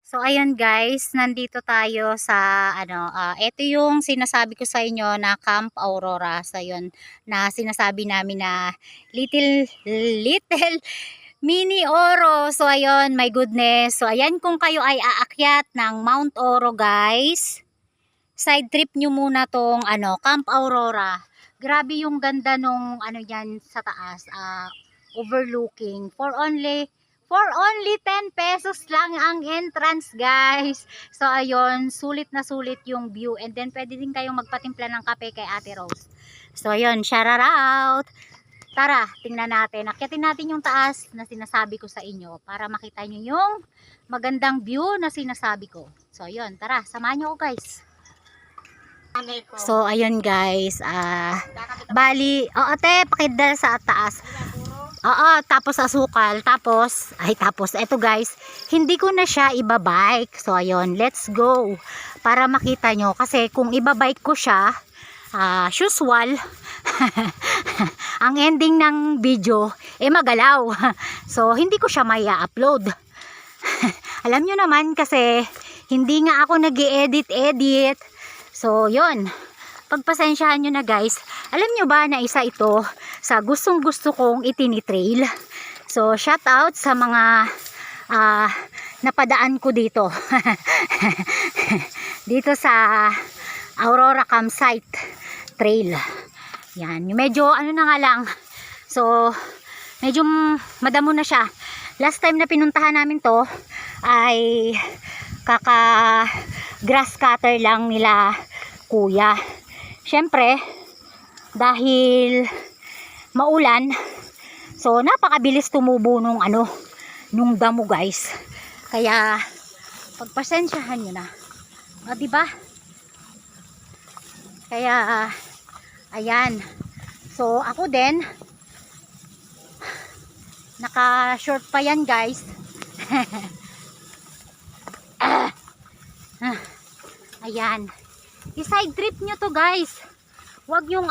So ayun guys, nandito tayo sa ito yung sinasabi ko sa inyo na Camp Aurora. So yun, na sinasabi namin na little mini Oro. So ayun, my goodness. So ayan, kung kayo ay aakyat ng Mount Oro guys, side trip nyo muna tong Camp Aurora. Grabe yung ganda nung yan sa taas, overlooking for only 10 pesos lang ang entrance guys. So ayun, sulit na sulit yung view, and then pwede din kayong magpatimpla ng kape kay Ate Rose. So ayun, shout out. Tara, tingnan natin. Akyatin natin yung taas na sinasabi ko sa inyo para makita nyo yung magandang view na sinasabi ko. So ayun, tara, samahan nyo ko guys. So ayun guys, bali, te, pakidal sa taas. Oo, tapos asukal, tapos eto guys, hindi ko na siya ibabike. So ayun, let's go para makita nyo, kasi kung ibabike ko siya, usual ang ending ng video magalaw. So hindi ko siya maya-upload. Alam nyo naman kasi hindi nga ako nag-i-edit. So yun, pagpasensyahan nyo na guys. Alam nyo ba na isa ito sa gustong gusto kong itinitrail. So shout out sa mga napadaan ko dito. Dito sa Aurora Campsite Trail. Yan, medyo na nga lang. So medyo madamo na siya. Last time na pinuntahan namin to ay kaka grass cutter lang nila kuya. Syempre dahil maulan, so napakabilis tumubo nung damo guys. Kaya pagpasensyahan nyo na. Diba? Kaya ayan. So ako din naka short pa yan guys. Ayan. I-side trip nyo to guys. Wag yung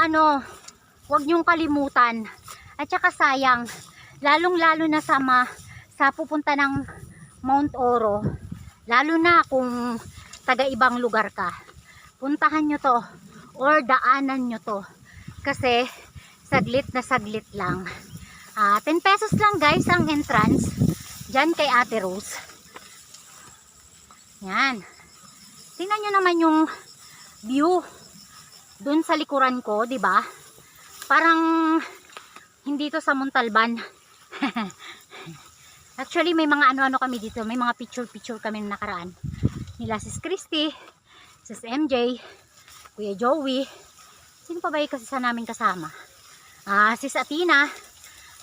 wag nyong kalimutan. At saka sayang, lalong-lalo na sa pupunta ng Mount Oro. Lalo na kung taga ibang lugar ka. Puntahan nyo to or daanan nyo to. Kasi saglit na saglit lang. 10 pesos lang guys ang entrance. Diyan kay Ate Rose. Yan. Tingnan nyo naman yung view dun sa likuran ko, di ba? Parang hindi to sa Montalban. Actually may mga kami dito, may mga picture kami na nakaraan. Nila Sis Christy, Sis MJ, Kuya Joey. Sino pa ba yung kasi namin kasama? Sis Atina.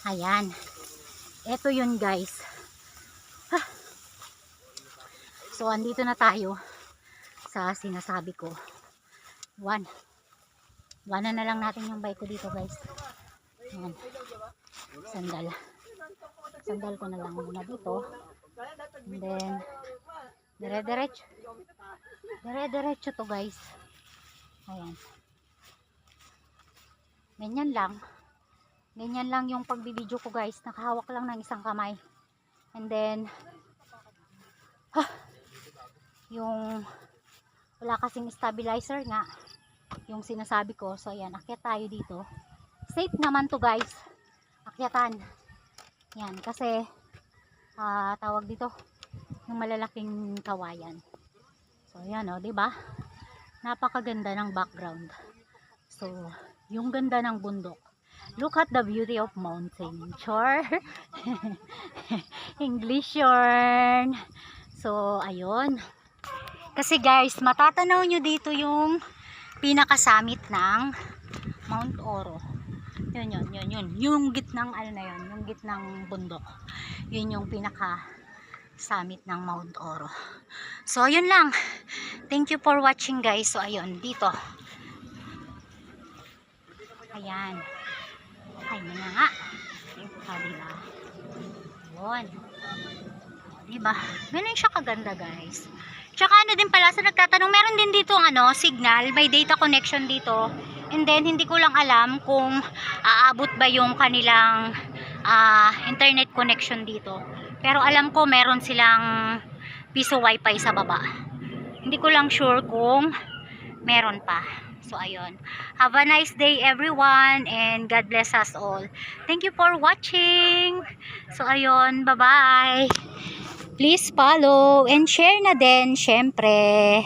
Ayan. Eto yun guys. So andito na tayo sa sinasabi ko. One na lang natin yung bike ko dito guys. Ayan. Sandal ko na lang muna dito. And then dire-diretso to guys. Ayan. Ganyan lang yung pagbibideo ko guys. Nakahawak lang ng isang kamay. And then yung wala kasing stabilizer nga yung sinasabi ko. So ayan, akyat tayo dito. Safe naman to guys, akyatan yan, kasi tawag dito yung malalaking kawayan. So ayan diba, napakaganda ng background. So yung ganda ng bundok, look at the beauty of mountain. Sure. English yarn. So ayun, kasi guys, matatanaw nyo dito yung pinakasamit ng Mount Oro. Yun. Yung gitnang yung gitnang bundok. Yun yung pinakasamit ng Mount Oro. So, yun lang. Thank you for watching guys. So, ayun, dito. Ayan. Ayun na nga. Diba? Yun. Diba? Ganun siya kaganda guys. Tsaka din pala, sa nagtatanong, meron din dito signal, may data connection dito. And then hindi ko lang alam kung aabot ba yung kanilang internet connection dito. Pero alam ko meron silang piso wifi sa baba. Hindi ko lang sure kung meron pa. So ayun, have a nice day everyone, and God bless us all. Thank you for watching. So ayun, bye bye. Please follow and share na din syempre.